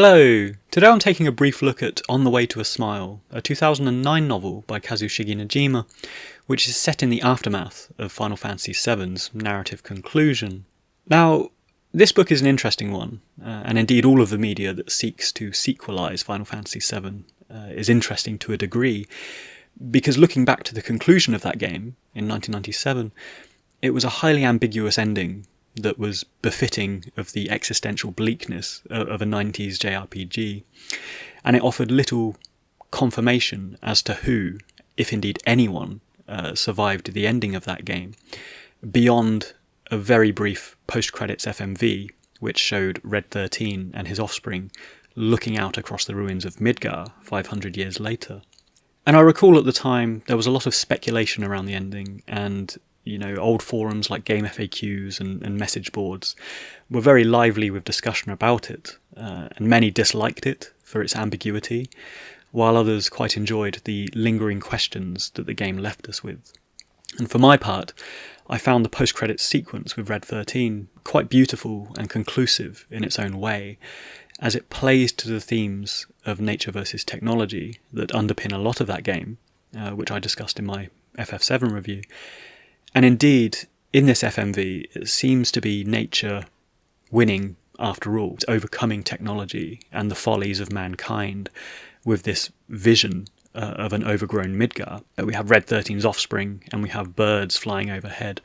Hello! Today I'm taking a brief look at On the Way to a Smile, a 2009 novel by Kazushige Nojima, which is set in the aftermath of Final Fantasy VII's narrative conclusion. Now, this book is an interesting one, and indeed all of the media that seeks to sequelize Final Fantasy VII is interesting to a degree, because looking back to the conclusion of that game in 1997, it was a highly ambiguous ending that was befitting of the existential bleakness of a 90s JRPG, and it offered little confirmation as to who, if indeed anyone, survived the ending of that game, beyond a very brief post-credits FMV which showed Red 13 and his offspring looking out across the ruins of Midgar 500 years later. And I recall at the time there was a lot of speculation around the ending, and old forums like Game FAQs and message boards were very lively with discussion about it, and many disliked it for its ambiguity, while others quite enjoyed the lingering questions that the game left us with. And for my part, I found the post-credits sequence with Red 13 quite beautiful and conclusive in its own way, as it plays to the themes of nature versus technology that underpin a lot of that game, which I discussed in my FF7 review. And indeed, in this FMV, it seems to be nature winning after all. It's overcoming technology and the follies of mankind with this vision of an overgrown Midgar. We have Red 13's offspring, and we have birds flying overhead.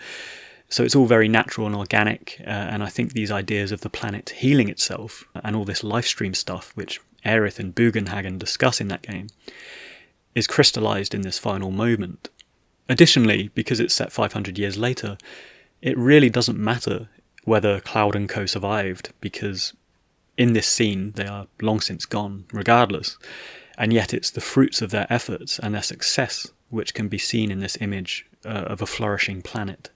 So it's all very natural and organic, and I think these ideas of the planet healing itself and all this life stream stuff, which Aerith and Bugenhagen discuss in that game, is crystallised in this final moment. Additionally, because it's set 500 years later, it really doesn't matter whether Cloud and co survived, because in this scene they are long since gone, regardless, and yet it's the fruits of their efforts and their success which can be seen in this image of a flourishing planet.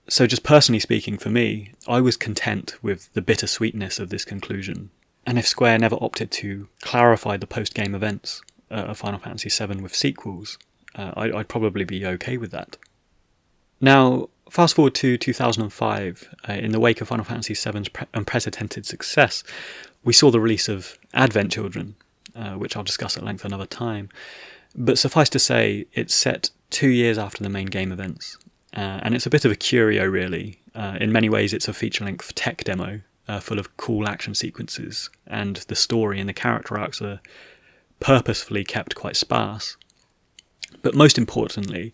So just personally speaking for me, I was content with the bittersweetness of this conclusion, and if Square never opted to clarify the post-game events of Final Fantasy VII with sequels, I'd probably be okay with that. Now, fast forward to 2005, in the wake of Final Fantasy VII's unprecedented success, we saw the release of Advent Children, which I'll discuss at length another time. But suffice to say, it's set 2 years after the main game events, and it's a bit of a curio really. In many ways it's a feature-length tech demo full of cool action sequences, and the story and the character arcs are purposefully kept quite sparse. But most importantly,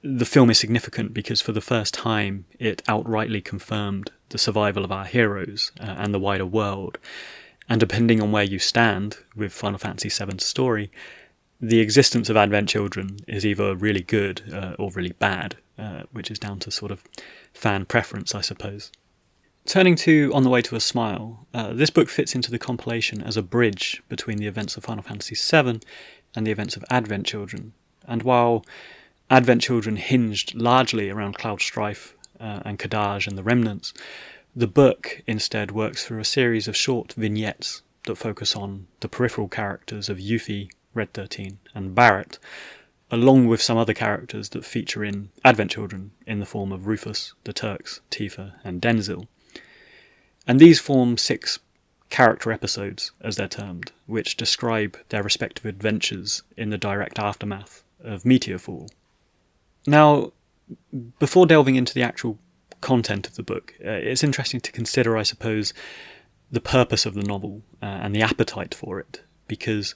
the film is significant because for the first time it outrightly confirmed the survival of our heroes and the wider world, and depending on where you stand with Final Fantasy VII's story, the existence of Advent Children is either really good or really bad, which is down to sort of fan preference, I suppose. Turning to On the Way to a Smile, this book fits into the compilation as a bridge between the events of Final Fantasy VII and the events of Advent Children, and while Advent Children hinged largely around Cloud Strife and Kadaj and the Remnants, the book instead works through a series of short vignettes that focus on the peripheral characters of Yuffie, Red 13 and Barrett, along with some other characters that feature in Advent Children in the form of Rufus, the Turks, Tifa and Denzil. And these form 6 character episodes, as they're termed, which describe their respective adventures in the direct aftermath of Meteorfall. Now, before delving into the actual content of the book, it's interesting to consider, I suppose, the purpose of the novel and the appetite for it, because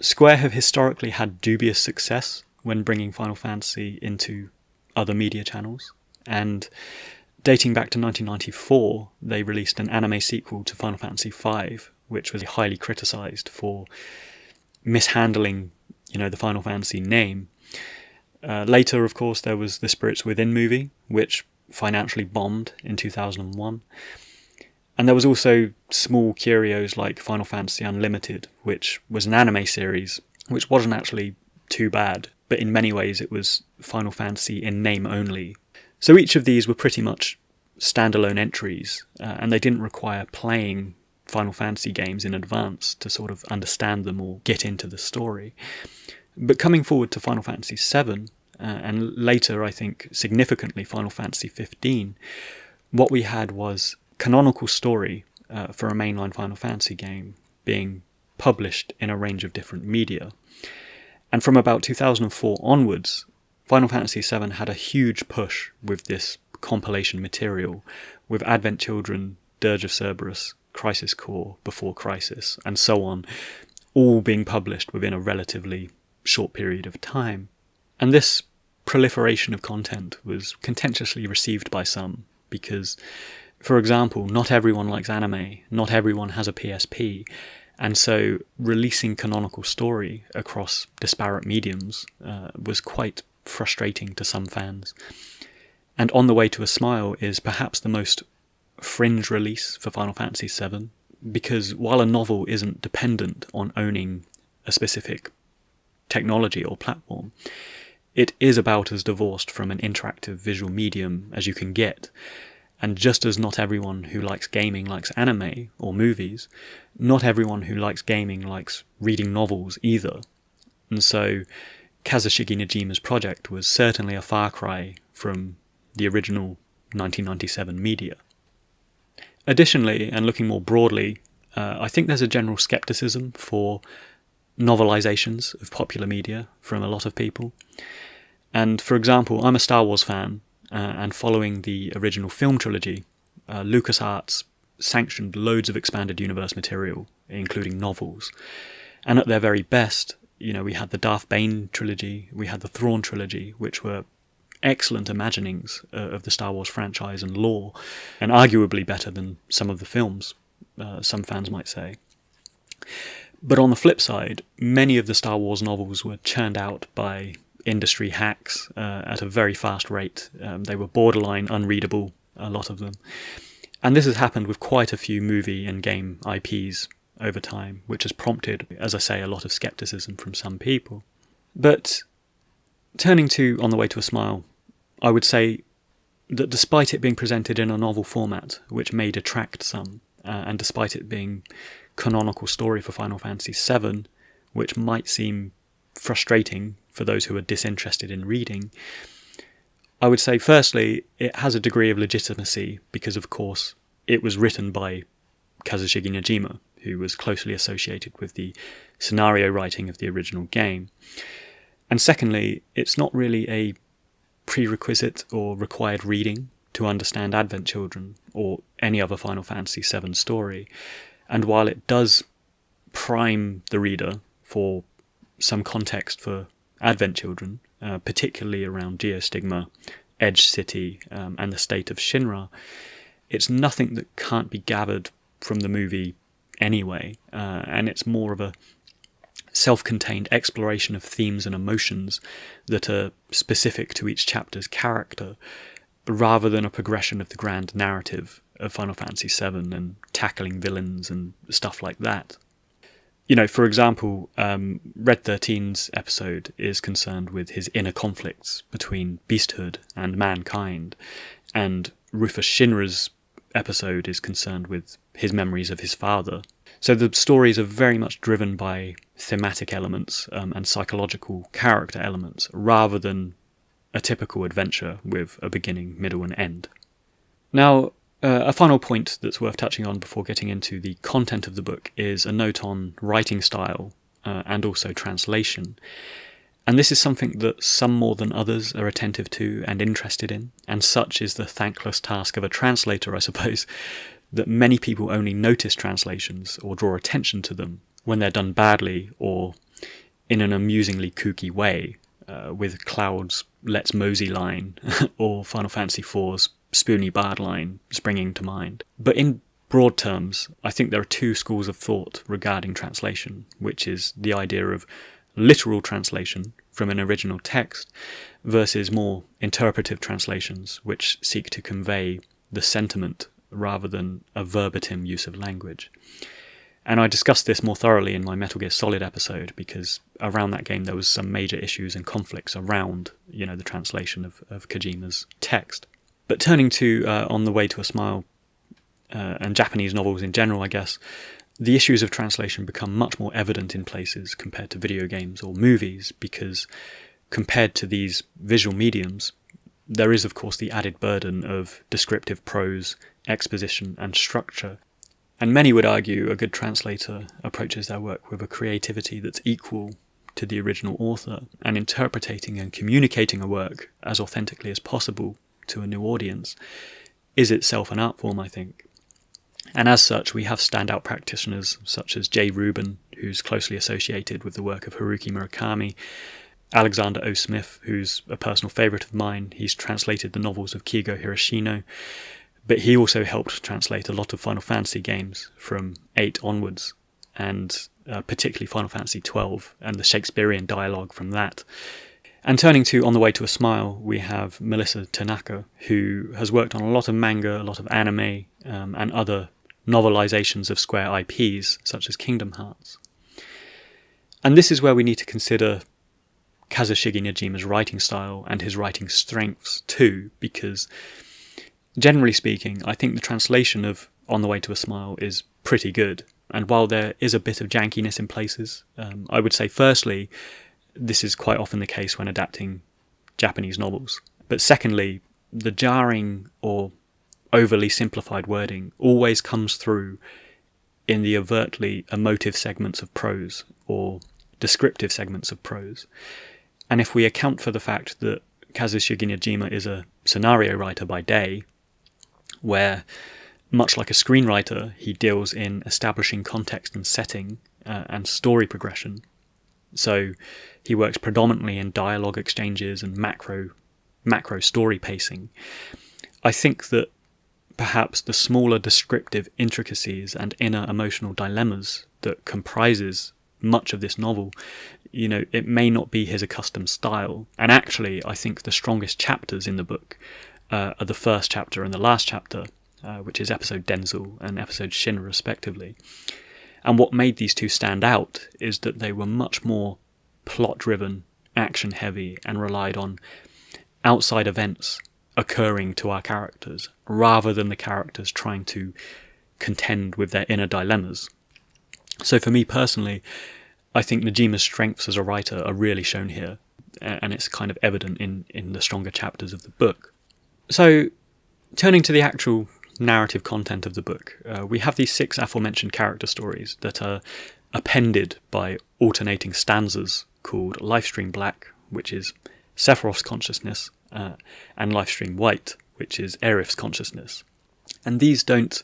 Square have historically had dubious success when bringing Final Fantasy into other media channels, and dating back to 1994, they released an anime sequel to Final Fantasy V, which was highly criticised for mishandling, the Final Fantasy name. Later, of course, there was the Spirits Within movie, which financially bombed in 2001. And there was also small curios like Final Fantasy Unlimited, which was an anime series, which wasn't actually too bad, but in many ways it was Final Fantasy in name only. So each of these were pretty much standalone entries, and they didn't require playing Final Fantasy games in advance to sort of understand them or get into the story. But coming forward to Final Fantasy VII, and later I think significantly Final Fantasy XV, what we had was canonical story for a mainline Final Fantasy game being published in a range of different media. And from about 2004 onwards, Final Fantasy VII had a huge push with this compilation material, with Advent Children, Dirge of Cerberus, Crisis Core, Before Crisis, and so on, all being published within a relatively short period of time. And this proliferation of content was contentiously received by some, because, for example, not everyone likes anime, not everyone has a PSP, and so releasing canonical story across disparate mediums was quite frustrating to some fans. And On the Way to a Smile is perhaps the most fringe release for Final Fantasy VII, because while a novel isn't dependent on owning a specific technology or platform, it is about as divorced from an interactive visual medium as you can get. And just as not everyone who likes gaming likes anime or movies, not everyone who likes gaming likes reading novels either. And so Kazushige Nojima's project was certainly a far cry from the original 1997 media. Additionally, and looking more broadly, I think there's a general skepticism for novelizations of popular media from a lot of people. And for example, I'm a Star Wars fan, and following the original film trilogy, LucasArts sanctioned loads of expanded universe material, including novels. And at their very best, we had the Darth Bane trilogy, we had the Thrawn trilogy, which were excellent imaginings of the Star Wars franchise and lore, and arguably better than some of the films, some fans might say. But on the flip side, many of the Star Wars novels were churned out by industry hacks at a very fast rate. They were borderline unreadable, a lot of them. And this has happened with quite a few movie and game IPs over time, which has prompted, as I say, a lot of skepticism from some people. But turning to On the Way to a Smile, I would say that despite it being presented in a novel format, which may detract some, and despite it being canonical story for Final Fantasy VII, which might seem frustrating for those who are disinterested in reading, I would say firstly it has a degree of legitimacy because, of course, it was written by Kazushige Nojima, who was closely associated with the scenario writing of the original game. And secondly, it's not really a prerequisite or required reading to understand Advent Children or any other Final Fantasy VII story. And while it does prime the reader for some context for Advent Children, particularly around Geostigma, Edge City, and the state of Shinra, it's nothing that can't be gathered from the movie anyway, and it's more of a self-contained exploration of themes and emotions that are specific to each chapter's character, rather than a progression of the grand narrative of Final Fantasy VII and tackling villains and stuff like that. For example, Red 13's episode is concerned with his inner conflicts between beasthood and mankind, and Rufus Shinra's episode is concerned with his memories of his father. So the stories are very much driven by thematic elements and psychological character elements, rather than a typical adventure with a beginning, middle and end. Now, a final point that's worth touching on before getting into the content of the book is a note on writing style and also translation. And this is something that some more than others are attentive to and interested in, and such is the thankless task of a translator, I suppose, that many people only notice translations or draw attention to them when they're done badly or in an amusingly kooky way, with Cloud's Let's Mosey line or Final Fantasy IV's Spoony Bard line springing to mind. But in broad terms, I think there are two schools of thought regarding translation, which is the idea of literal translation from an original text versus more interpretive translations, which seek to convey the sentiment rather than a verbatim use of language. And I discussed this more thoroughly in my Metal Gear Solid episode, because around that game there was some major issues and conflicts around, the translation of Kojima's text. But turning to On the Way to a Smile, and Japanese novels in general, I guess, the issues of translation become much more evident in places compared to video games or movies, because compared to these visual mediums, there is of course the added burden of descriptive prose, exposition and structure. And many would argue a good translator approaches their work with a creativity that's equal to the original author, and interpreting and communicating a work as authentically as possible to a new audience is itself an art form, I think. And as such, we have standout practitioners such as J. Rubin, who's closely associated with the work of Haruki Murakami, Alexander O. Smith, who's a personal favourite of mine. He's translated the novels of Kigo Hiroshino, but he also helped translate a lot of Final Fantasy games from 8 onwards, and particularly Final Fantasy XII and the Shakespearean dialogue from that. And turning to On the Way to a Smile, we have Melissa Tanaka, who has worked on a lot of manga, a lot of anime, and other novelizations of Square IPs, such as Kingdom Hearts. And this is where we need to consider Kazushige Nojima's writing style and his writing strengths too, because generally speaking, I think the translation of On the Way to a Smile is pretty good. And while there is a bit of jankiness in places, I would say firstly, this is quite often the case when adapting Japanese novels. But secondly, the jarring or overly simplified wording always comes through in the overtly emotive segments of prose or descriptive segments of prose. And if we account for the fact that Kazushige Nojima is a scenario writer by day, where, much like a screenwriter, he deals in establishing context and setting and story progression. So he works predominantly in dialogue exchanges and macro story pacing. I think that perhaps the smaller descriptive intricacies and inner emotional dilemmas that comprises much of this novel, it may not be his accustomed style. And actually, I think the strongest chapters in the book are the first chapter and the last chapter, which is episode Denzel and episode Shin, respectively. And what made these two stand out is that they were much more plot-driven, action-heavy, and relied on outside events occurring to our characters, rather than the characters trying to contend with their inner dilemmas. So for me personally, I think Nojima's strengths as a writer are really shown here, and it's kind of evident in the stronger chapters of the book. So, turning to the actual narrative content of the book, we have these 6 aforementioned character stories that are appended by alternating stanzas called Lifestream Black, which is Sephiroth's consciousness, and Lifestream White, which is Aerith's consciousness. And these don't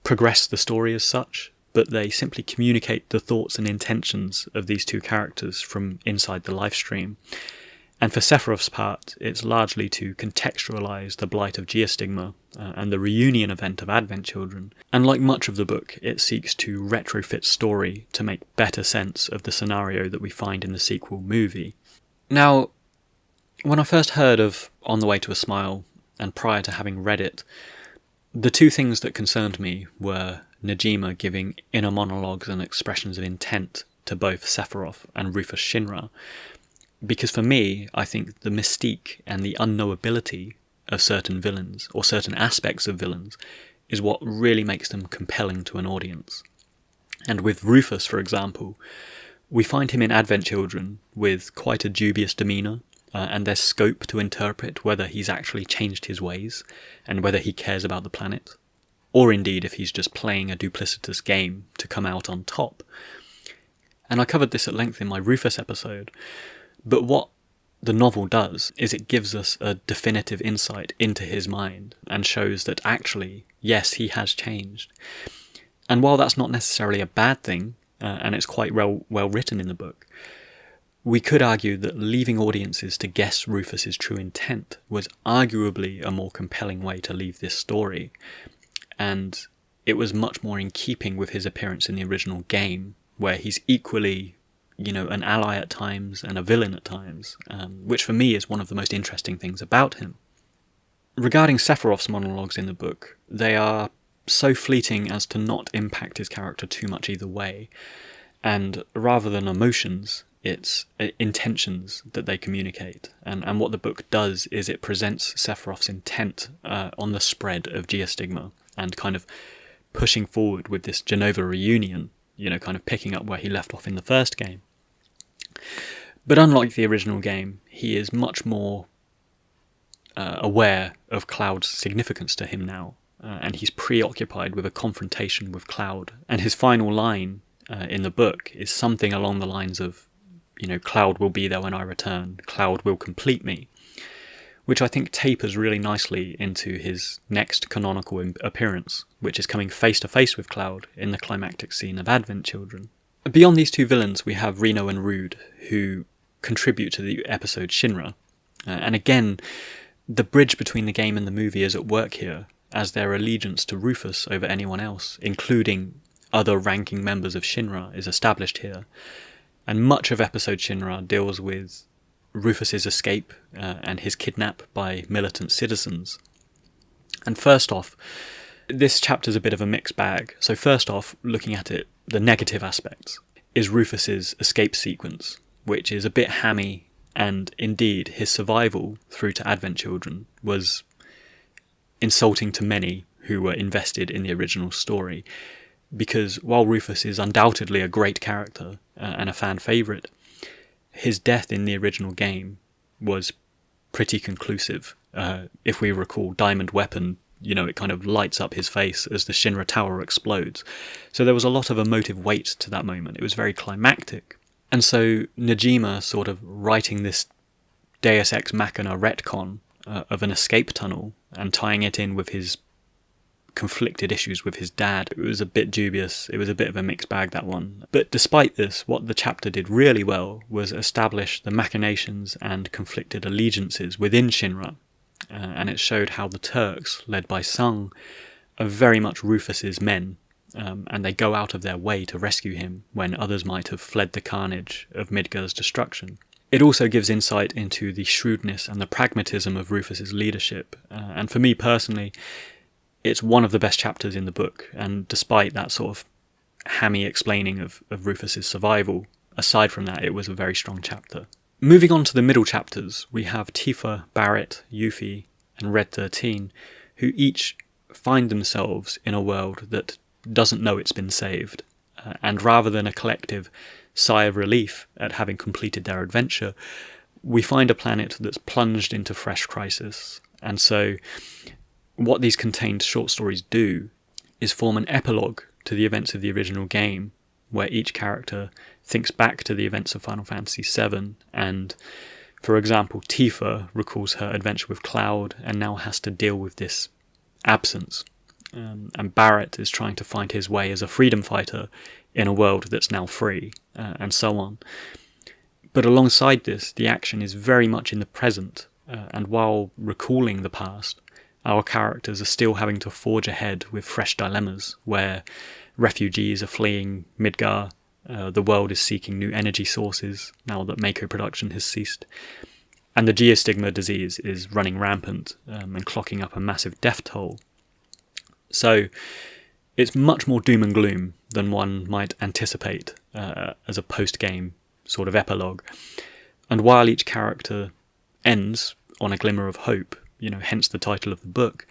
progress the story as such, but they simply communicate the thoughts and intentions of these two characters from inside the Lifestream. And for Sephiroth's part, it's largely to contextualise the blight of Geostigma and the reunion event of Advent Children. And like much of the book, it seeks to retrofit story to make better sense of the scenario that we find in the sequel movie. Now, when I first heard of On the Way to a Smile, and prior to having read it, the two things that concerned me were Nojima giving inner monologues and expressions of intent to both Sephiroth and Rufus Shinra, because for me, I think the mystique and the unknowability of certain villains, or certain aspects of villains, is what really makes them compelling to an audience. And with Rufus, for example, we find him in Advent Children with quite a dubious demeanour, and there's scope to interpret whether he's actually changed his ways, and whether he cares about the planet, or indeed if he's just playing a duplicitous game to come out on top. And I covered this at length in my Rufus episode, but what the novel does is it gives us a definitive insight into his mind, and shows that actually, yes, he has changed. And while that's not necessarily a bad thing, and it's quite well written in the book, we could argue that leaving audiences to guess Rufus's true intent was arguably a more compelling way to leave this story, and it was much more in keeping with his appearance in the original game, where he's equally, an ally at times and a villain at times, which for me is one of the most interesting things about him. Regarding Sephiroth's monologues in the book, they are so fleeting as to not impact his character too much either way, and rather than emotions, it's intentions that they communicate. And what the book does is it presents Sephiroth's intent on the spread of Geostigma, and kind of pushing forward with this Genova reunion, kind of picking up where he left off in the first game. But unlike the original game, he is much more aware of Cloud's significance to him now, and he's preoccupied with a confrontation with Cloud. And his final line in the book is something along the lines of, Cloud will be there when I return, Cloud will complete me, which I think tapers really nicely into his next canonical appearance, which is coming face to face with Cloud in the climactic scene of Advent Children. Beyond these two villains, we have Reno and Rude, who contribute to the episode Shinra. And again, the bridge between the game and the movie is at work here, as their allegiance to Rufus over anyone else, including other ranking members of Shinra, is established here. And much of episode Shinra deals with Rufus's escape and his kidnap by militant citizens. And first off, this chapter's a bit of a mixed bag. So first off, looking at it, the negative aspects is Rufus's escape sequence, which is a bit hammy, and indeed his survival through to Advent Children was insulting to many who were invested in the original story, because while Rufus is undoubtedly a great character and a fan favourite, his death in the original game was pretty conclusive. If we recall Diamond Weapon, it kind of lights up his face as the Shinra Tower explodes. So there was a lot of emotive weight to that moment. It was very climactic. And so Nojima sort of writing this Deus Ex Machina retcon of an escape tunnel and tying it in with his conflicted issues with his dad, it was a bit dubious. It was a bit of a mixed bag, that one. But despite this, what the chapter did really well was establish the machinations and conflicted allegiances within Shinra. And it showed how the Turks, led by Sung, are very much Rufus's men, and they go out of their way to rescue him when others might have fled the carnage of Midgar's destruction. It also gives insight into the shrewdness and the pragmatism of Rufus's leadership, and for me personally, it's one of the best chapters in the book, and despite that sort of hammy explaining of Rufus's survival, aside from that, it was a very strong chapter. Moving on to the middle chapters, we have Tifa, Barrett, Yuffie, and Red 13, who each find themselves in a world that doesn't know it's been saved. And rather than a collective sigh of relief at having completed their adventure, we find a planet that's plunged into fresh crisis. And so what these contained short stories do is form an epilogue to the events of the original game, where each character thinks back to the events of Final Fantasy VII, and, for example, Tifa recalls her adventure with Cloud and now has to deal with this absence. And Barrett is trying to find his way as a freedom fighter in a world that's now free, and so on. But alongside this, the action is very much in the present, and while recalling the past, our characters are still having to forge ahead with fresh dilemmas, where refugees are fleeing Midgar, the world is seeking new energy sources now that Mako production has ceased, and the geostigma disease is running rampant and clocking up a massive death toll. So it's much more doom and gloom than one might anticipate as a post-game sort of epilogue. And while each character ends on a glimmer of hope, hence the title of the book,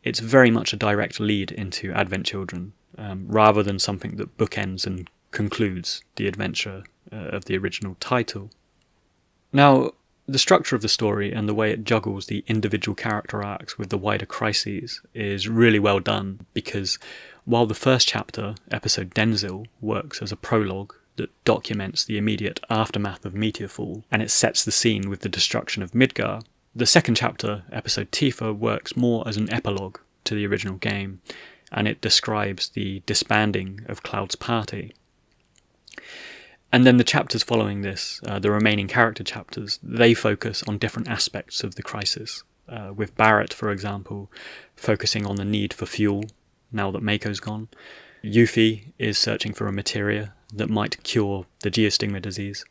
it's very much a direct lead into Advent Children, rather than something that bookends and concludes the adventure of the original title. Now, the structure of the story and the way it juggles the individual character arcs with the wider crises is really well done, because while the first chapter, episode Denzil, works as a prologue that documents the immediate aftermath of Meteorfall and it sets the scene with the destruction of Midgar, the second chapter, episode Tifa, works more as an epilogue to the original game, and it describes the disbanding of Cloud's party. And then the chapters following this, the remaining character chapters, they focus on different aspects of the crisis, with Barrett, for example, focusing on the need for fuel now that Mako's gone. Yuffie is searching for a materia that might cure the geostigma disease.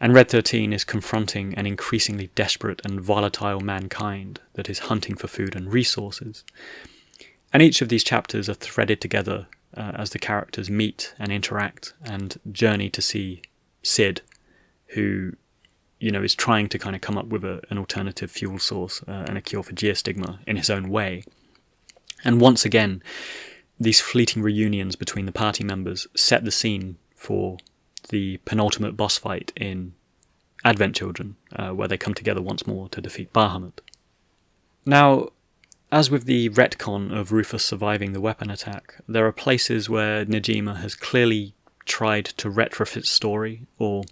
And Red 13 is confronting an increasingly desperate and volatile mankind that is hunting for food and resources. And each of these chapters are threaded together as the characters meet and interact and journey to see Sid, who, is trying to kind of come up with an alternative fuel source and a cure for geostigma in his own way. And once again, these fleeting reunions between the party members set the scene for the penultimate boss fight in Advent Children, where they come together once more to defeat Bahamut. Now, As with the retcon of Rufus surviving the weapon attack, there are places where Nojima has clearly tried to retrofit story or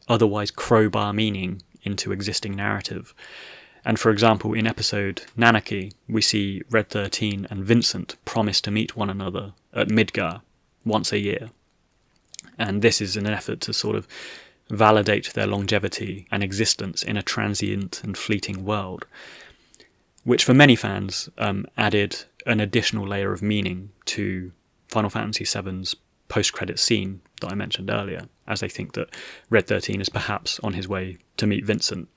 otherwise crowbar meaning into existing narrative. And for example, in episode Nanaki, we see Red 13 and Vincent promise to meet one another at Midgar once a year. And this is an effort to sort of validate their longevity and existence in a transient and fleeting world, which for many fans added an additional layer of meaning to Final Fantasy VII's post-credit scene that I mentioned earlier, as they think that Red 13 is perhaps on his way to meet Vincent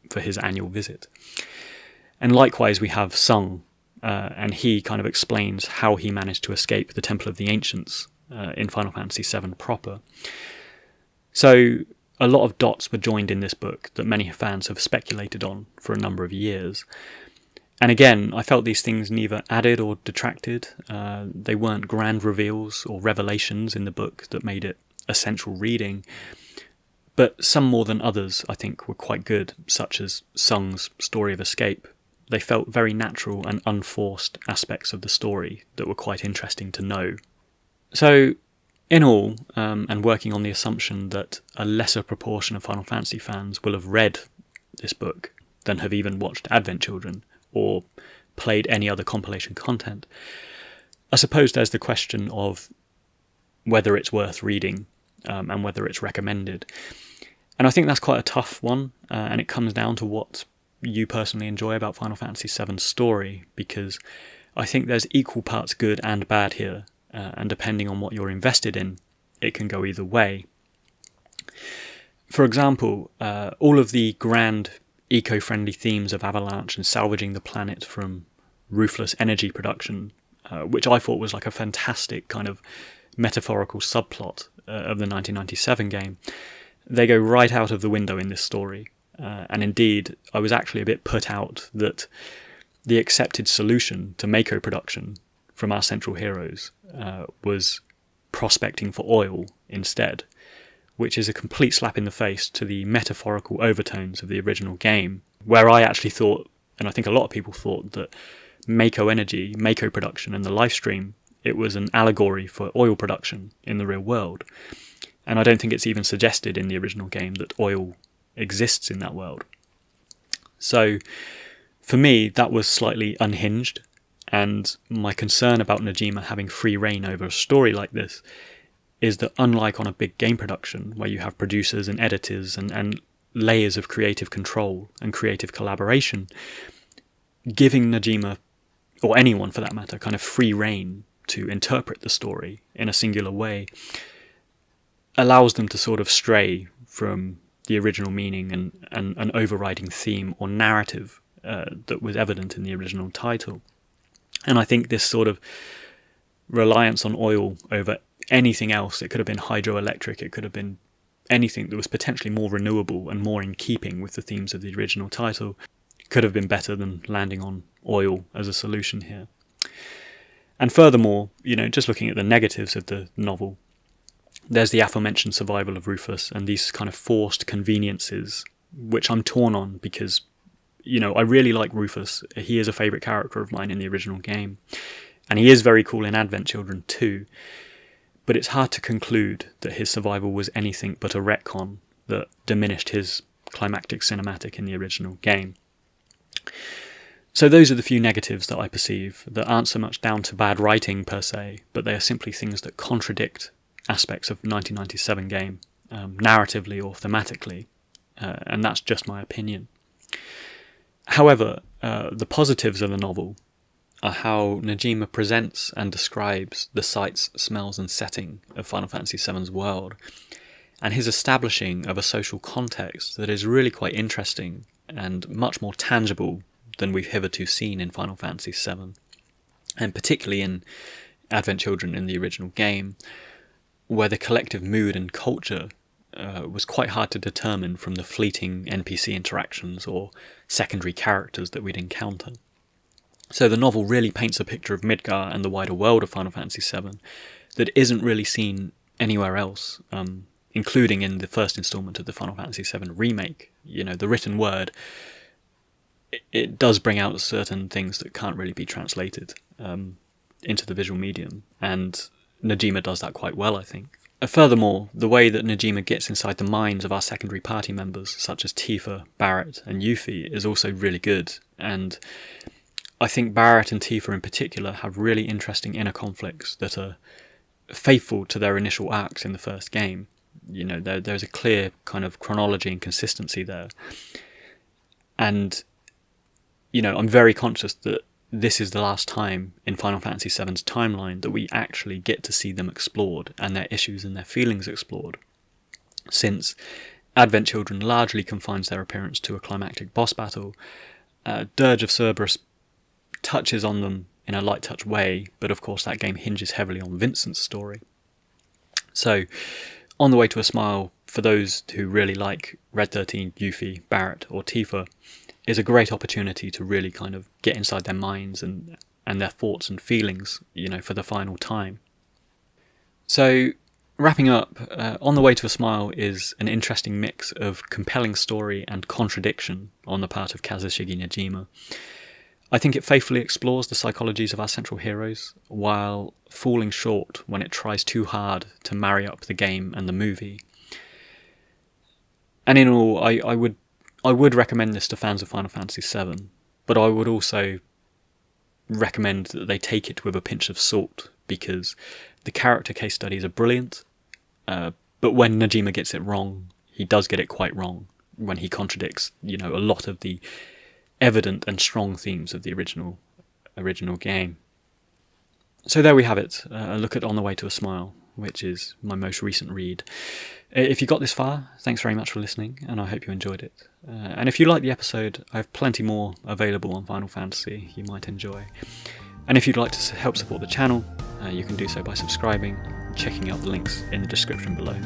for his annual visit. And likewise we have Sung, and he kind of explains how he managed to escape the Temple of the Ancients in Final Fantasy VII proper. So a lot of dots were joined in this book that many fans have speculated on for a number of years. And again, I felt these things neither added or detracted. They weren't grand reveals or revelations in the book that made it essential reading. But some more than others, I think, were quite good, such as Sung's story of escape. They felt very natural and unforced aspects of the story that were quite interesting to know. So, in all, and working on the assumption that a lesser proportion of Final Fantasy fans will have read this book than have even watched Advent Children or played any other compilation content, I suppose there's the question of whether it's worth reading and whether it's recommended. And I think that's quite a tough one, and it comes down to what you personally enjoy about Final Fantasy VII's story, because I think there's equal parts good and bad here, and depending on what you're invested in, it can go either way. For example, all of the grand eco-friendly themes of Avalanche and salvaging the planet from ruthless energy production, which I thought was like a fantastic kind of metaphorical subplot of the 1997 game, they go right out of the window in this story. And indeed, I was actually a bit put out that the accepted solution to Mako production from our central heroes was prospecting for oil instead, which is a complete slap in the face to the metaphorical overtones of the original game, where I actually thought, and I think a lot of people thought, that Mako energy, Mako production and the live stream, it was an allegory for oil production in the real world. And I don't think it's even suggested in the original game that oil exists in that world. So for me, that was slightly unhinged, and my concern about Nojima having free reign over a story like this is that, unlike on a big game production where you have producers and editors and layers of creative control and creative collaboration, giving Nojima, or anyone for that matter, kind of free reign to interpret the story in a singular way allows them to sort of stray from the original meaning and an overriding theme or narrative that was evident in the original title. And I think this sort of reliance on oil over anything else, it could have been hydroelectric, it could have been anything that was potentially more renewable and more in keeping with the themes of the original title, could have been better than landing on oil as a solution here. And furthermore, just looking at the negatives of the novel, there's the aforementioned survival of Rufus and these kind of forced conveniences, which I'm torn on because, I really like Rufus. He is a favourite character of mine in the original game, and he is very cool in Advent Children too. But it's hard to conclude that his survival was anything but a retcon that diminished his climactic cinematic in the original game. So those are the few negatives that I perceive that aren't so much down to bad writing per se, but they are simply things that contradict aspects of 1997 game, narratively or thematically, and that's just my opinion. However, the positives of the novel are how Nojima presents and describes the sights, smells and setting of Final Fantasy VII's world, and his establishing of a social context that is really quite interesting and much more tangible than we've hitherto seen in Final Fantasy VII, and particularly in Advent Children in the original game, where the collective mood and culture was quite hard to determine from the fleeting NPC interactions or secondary characters that we'd encounter. So the novel really paints a picture of Midgar and the wider world of Final Fantasy VII that isn't really seen anywhere else, including in the first instalment of the Final Fantasy VII remake. The written word it does bring out certain things that can't really be translated into the visual medium, and Nojima does that quite well, I think. Furthermore, the way that Nojima gets inside the minds of our secondary party members, such as Tifa, Barrett, and Yuffie, is also really good, and I think Barrett and Tifa in particular have really interesting inner conflicts that are faithful to their initial arcs in the first game. You know, there's a clear kind of chronology and consistency there. And, you know, I'm very conscious that this is the last time in Final Fantasy VII's timeline that we actually get to see them explored and their issues and their feelings explored, since Advent Children largely confines their appearance to a climactic boss battle. Dirge of Cerberus touches on them in a light touch way, but of course that game hinges heavily on Vincent's story. So, On the Way to a Smile, for those who really like Red 13, Yuffie, Barrett, or Tifa, is a great opportunity to really kind of get inside their minds and their thoughts and feelings, you know, for the final time. So, wrapping up, On the Way to a Smile is an interesting mix of compelling story and contradiction on the part of Kazushige Nojima. I think it faithfully explores the psychologies of our central heroes, while falling short when it tries too hard to marry up the game and the movie. And in all, I would recommend this to fans of Final Fantasy VII, but I would also recommend that they take it with a pinch of salt, because the character case studies are brilliant, but when Nojima gets it wrong, he does get it quite wrong, when he contradicts, you know, a lot of the evident and strong themes of the original game. So there we have it, a look at On the Way to a Smile, which is my most recent read. If you got this far, thanks very much for listening, and I hope you enjoyed it. And if you liked the episode, I have plenty more available on Final Fantasy you might enjoy. And if you'd like to help support the channel, you can do so by subscribing, checking out the links in the description below.